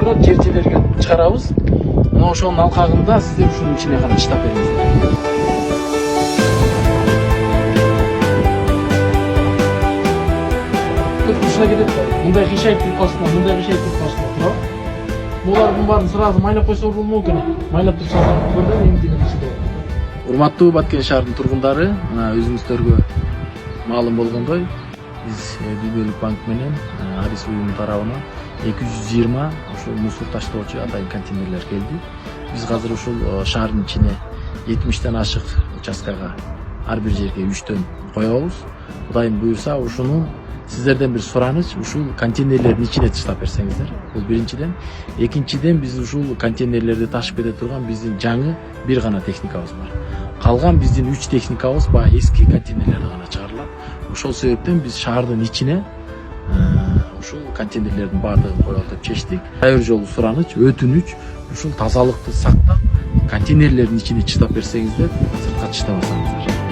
турат, жерчелерге чыгарабыз. Мына ошонун алкагында сиздер ушунун ичине гана чыдап бериңиздер. Ушуна кетет да. Мындай кыйшайып турпасына, мындай кыйшайып турпасына туурабы? Булардын баарын сразу майлап койсо болмок экен. Майлап турсаңыз көрдү, эмтигин ичиде. Урматтуу Баткен шаарынын тургундары, өзүңүздөргө маалым болгондой, биз Дүбөлүк банк менен Арис уюму тарабынан 220 ошол мусор таштоочу атайын контейнерлер келди. Биз азыр ушул шаардын ичине 70тен ашык участкага ар бир жерге 3төн коебуз. Кудайым буюрса, ушуну сиздерден бир сураныч, ушул контейнерлердин ичине таштап берсеңиздер. Бул биринчиден. Экинчиден, биз ушул контейнерлерди ташып кете турган биздин жаңы бир гана техникабыз бар. Калган биздин 3 техникабыз баягы эски контейнерлерди гана чыгарылат. Ошол себептен биз шаардын ичине ушул контейнерлердин баардыгын коелу деп чечтик. Айыр жолу сураныч, өтүнүч, ушул тазалыкты сактап, контейнерлердин ичине чыдап берсеңиздер, сыртка чыдабасаңыздар.